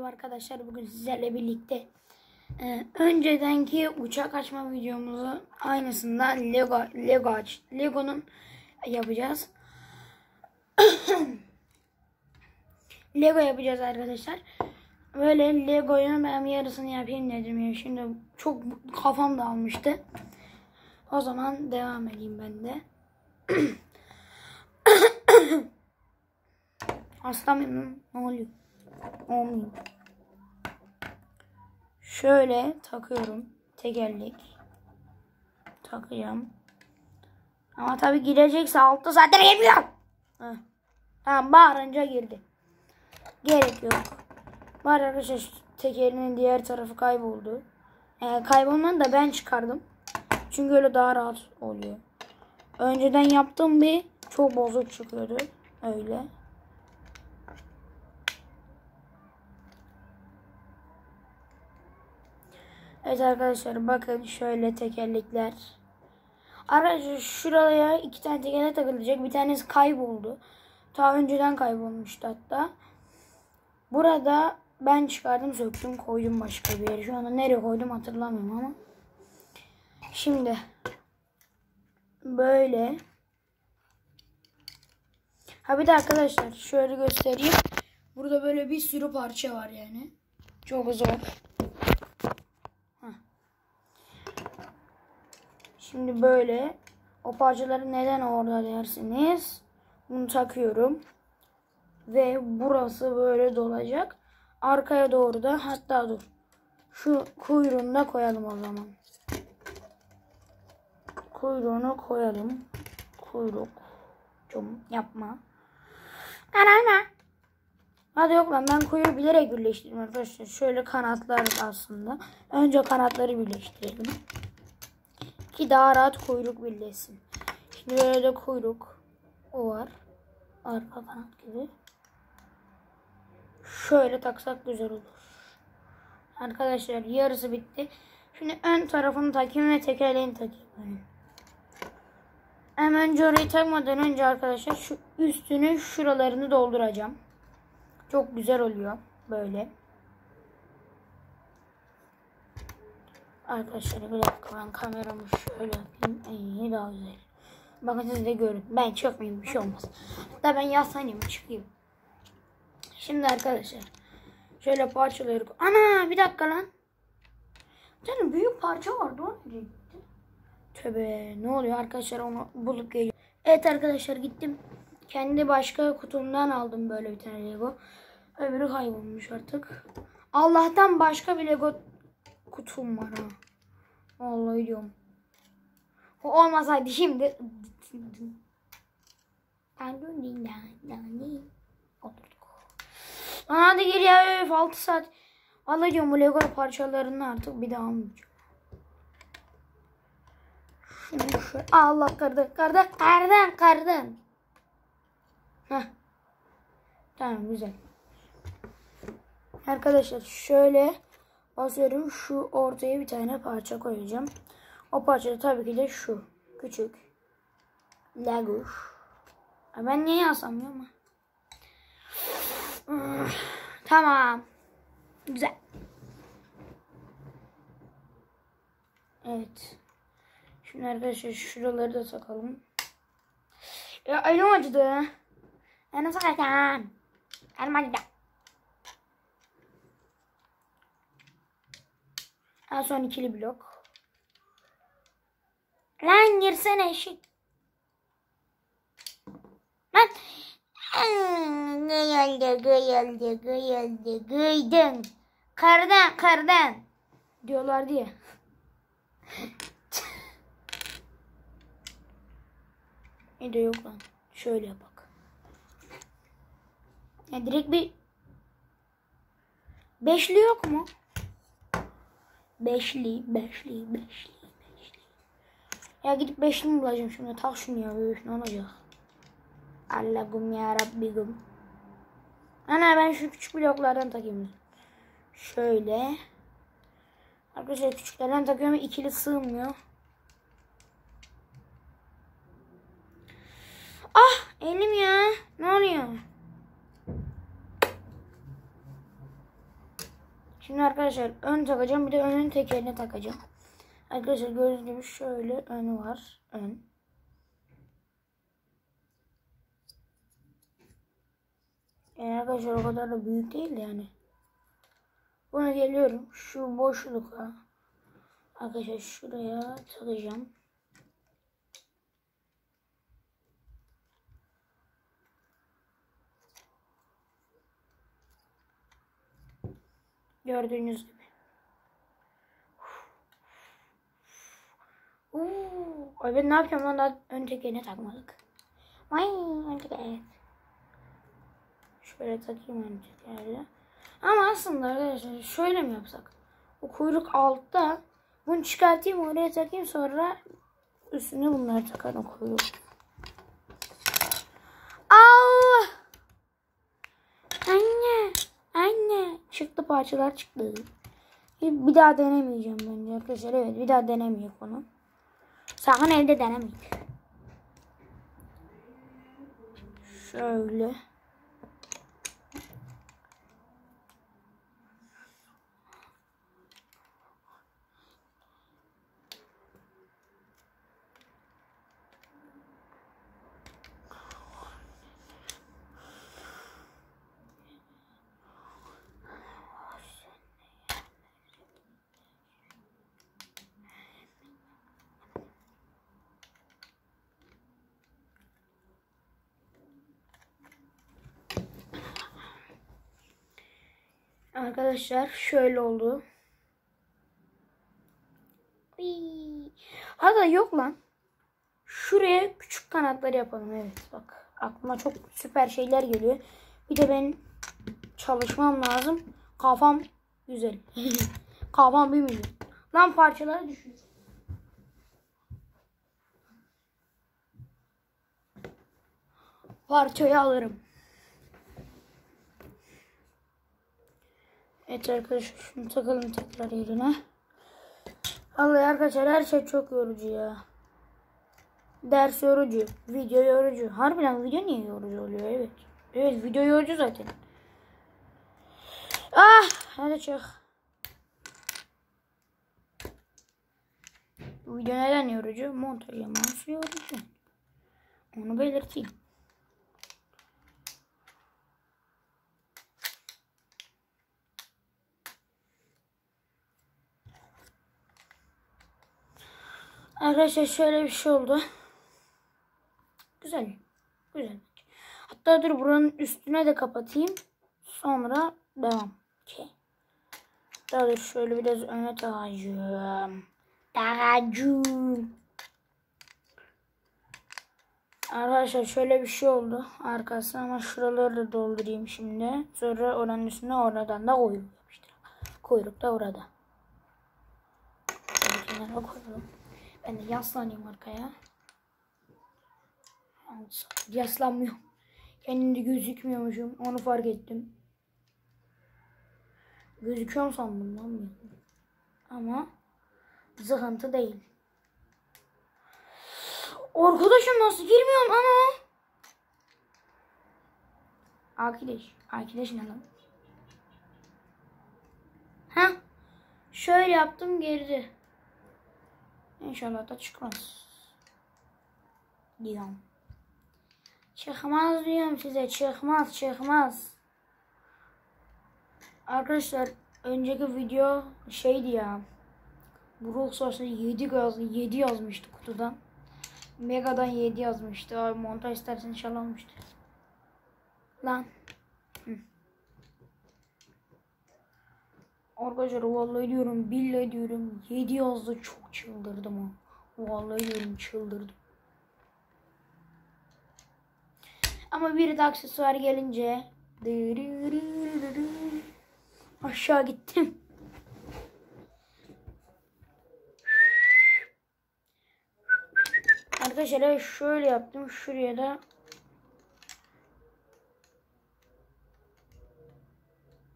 merhaba arkadaşlar. Bugün sizlerle birlikte öncedenki uçak açma videomuzu aynısından Lego'nun yapacağız. Lego yapacağız arkadaşlar. Böyle Lego'yu ben yarısını yapayım dedim ya. Şimdi çok kafam dağılmıştı. O zaman devam edeyim ben de. Hasta mıyım? Ne oluyor? Olmuyor. Şöyle takıyorum. Tekerlek. Takacağım. Ama tabi girecekse 6 saattir girmiyor. Tamam, bağırınca girdi. Gerek yok. Var arkadaşlar, tekerinin diğer tarafı kayboldu. Kaybolmanı da ben çıkardım. Çünkü öyle daha rahat oluyor. Önceden yaptığım bir çok bozuk çıkıyordu. Öyle. Evet arkadaşlar, bakın şöyle tekerlekler. Arkadaşlar şuraya 2 tane tekerlek takılacak. Bir tanesi kayboldu. Ta önceden kaybolmuştu hatta. Burada ben çıkardım, söktüm, koydum başka bir yere. Şu anda nereye koydum hatırlamıyorum ama. Şimdi böyle. Ha bir de arkadaşlar şöyle göstereyim. Burada böyle bir sürü parça var yani. Çok zor. Şimdi böyle o parçaları neden orada dersiniz. Bunu takıyorum. Ve burası böyle dolacak. Arkaya doğru da, hatta dur. Şu kuyruğunu da koyalım o zaman. Kuyruğunu koyalım. Kuyruk. Yapma. Anam. Hadi yok lan, ben kuyruğu bilerek birleştirdim arkadaşlar. Şöyle kanatlar aslında. Önce kanatları birleştirelim. Ki daha rahat kuyruk birleşsin. Şimdi böyle de kuyruk. O var. Arka kanat gibi. Şöyle taksak güzel olur. Arkadaşlar yarısı bitti. Şimdi ön tarafını takayım ve tekerleğini takayım. Hemen önce orayı takmadan önce arkadaşlar şu üstünü, şuralarını dolduracağım. Çok güzel oluyor böyle. Arkadaşlar bir dakika, ben kameramı şöyle yapayım. İyi, daha güzel. Bakın siz de görün. Ben çıkmayayım, bir şey olmaz. Hatta ben yaslanayım, çıkayım. Şimdi arkadaşlar şöyle parçaları... Ana bir dakika lan. Bir tane büyük parça vardı, o nereye gitti? Tövbe, ne oluyor arkadaşlar, onu bulup geliyorum. Evet arkadaşlar, gittim. Kendi başka kutumdan aldım böyle bir tane Lego. Öbürü kaybolmuş artık. Allah'tan başka bir Lego kutum var ha. Vallahi diyorum. O olmasaydı şimdi oturduk. Hadi gel ya, 6 saat. Vallahi diyorum, bu Lego parçalarını artık bir daha almayacağım. Şunu şöyle. Allah, kırdın. Heh. Tamam, güzel. Arkadaşlar şöyle basıyorum, şu ortaya bir tane parça koyacağım. O parça da tabii ki de şu küçük Lego. Ben niye yasamıyorum ama. Tamam. Güzel. Evet. Şimdi arkadaşlar şuraları da takalım. Ya elim acıdı. Ben nasıl kalkacağım? Elim acıdı. En son ikili blok. Lan girsene eşik. Lan. Gıydın. Kardan. Diyorlar diye. Ne de yok lan. Şöyle bak. Ya direkt bir beşli yok mu? Beşli. Ya gidip beşli mi bulacağım şimdi? Tak şunu ya. Ne olacak? Allah'ım ya Rabbim. Ana, ben şu küçük bloklardan takayım. Şöyle. Arkadaşlar küçüklerden takıyorum. İkili sığmıyor. Ah, elim ya. Ne oluyor? Şimdi arkadaşlar ön takacağım. Bir de önün tekerini takacağım. Arkadaşlar gördüğünüz gibi şöyle önü var. Ön. Yani arkadaşlar o kadar da büyük değil yani. Buna geliyorum. Şu boşluğa. Arkadaşlar şuraya takacağım. Gördüğünüz gibi. Ay ben ne yapacağım lan, daha ön tekerini takmadık. Vay ön teker. Şöyle takayım ön tekerle. Ama aslında arkadaşlar şöyle mi yapsak? O kuyruk altta. Bunu çıkartayım oraya takayım, sonra üstüne bunları takarım kuyruk. Allah! Anne! Anne! Çıktı, parçalar çıktı. Bir daha denemeyeceğim bence arkadaşlar. Evet, bir daha denemeyecek bunu. Sakın evde denemeyin. Şöyle. Arkadaşlar şöyle oldu. Hatta yok lan. Şuraya küçük kanatları yapalım. Evet bak. Aklıma çok süper şeyler geliyor. Bir de benim çalışmam lazım. Kafam güzel. Kafam bir milyon. Lan parçaları düşüyor. Parçayı alırım. Evet arkadaşlar şunu takalım tekrar yerine. Vallahi arkadaşlar her şey çok yorucu ya. Ders yorucu, video yorucu. Harbiden video niye yorucu oluyor? Evet. Evet, video yorucu zaten. Ah, hadi çık. Bu video neden yorucu? Montaj yapması yorucu. Onu belirteyim. Arkadaşlar şöyle bir şey oldu. Güzel. Güzel. Hatta dur buranın üstüne de kapatayım. Sonra devam. Okay. Hatta dur şöyle biraz öne takacağım. Arkadaşlar şöyle bir şey oldu arkası, ama şuraları da doldurayım şimdi. Sonra oranın üstüne oradan da kuyruk yapıştıralım. Kuyruk da orada. Şöyle kenara koyalım. Ben de yaslanayım arkaya. Yaslanmıyorum. Kendimde gözükmüyormuşum. Onu fark ettim. Gözüküyorum sandım lan. Ama sıkıntı değil. Arkadaşım nasıl girmiyorum ama? Arkadaş ne lan? Ha? Şöyle yaptım, girdi. İnşallah da çıkmaz. Diyorum. Çıkmaz diyorum size. Çıkmaz. Arkadaşlar önceki video şeydi ya. Brawl Stars'ta 7 yazmıştı kutudan. Mega'dan 7 yazmıştı. Abi montaj istersen inşallah olmuştur. Lan. Arkadaşlar vallahi diyorum, billahi diyorum 7 yazdı, çok çıldırdım ha. Vallahi diyorum çıldırdım. Ama bir de aksesuar gelince aşağı gittim. Arkadaşlar şöyle yaptım. Şuraya da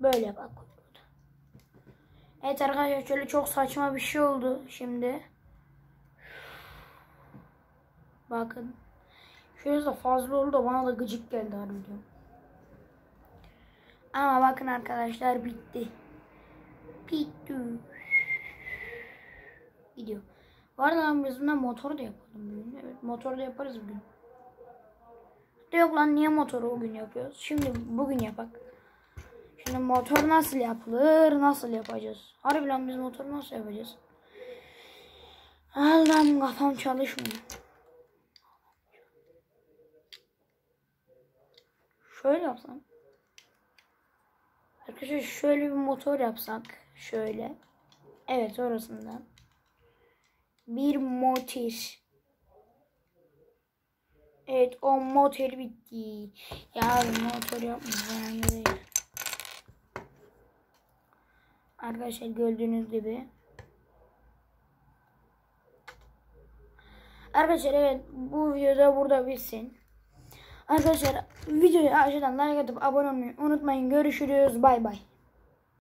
böyle bak. Evet arkadaşlar şöyle çok saçma bir şey oldu şimdi. Bakın. Şurası da fazla oldu da bana da gıcık geldi harbiden. Ama bakın arkadaşlar bitti. Pitu. Gidiyor. Var lan biz bundan motoru da yapalım bugün. Evet, motoru da yaparız bugün. Yok lan, niye motoru bugün yapıyoruz? Şimdi bugün yapak. Şimdi motor nasıl yapılır? Nasıl yapacağız? Harbi lan, biz motoru nasıl yapacağız? Allah'ım, kafam çalışmıyor. Şöyle yapsam. Arkadaşlar şöyle bir motor yapsak. Şöyle. Evet, orasından. Bir motor. Evet, o motor bitti. Ya motor yapmayacağım. Arkadaşlar gördüğünüz gibi. Arkadaşlar evet, bu videoda burada bitsin. Arkadaşlar videoyu aşağıdan like atıp abone olmayı unutmayın. Görüşürüz. Bay bay.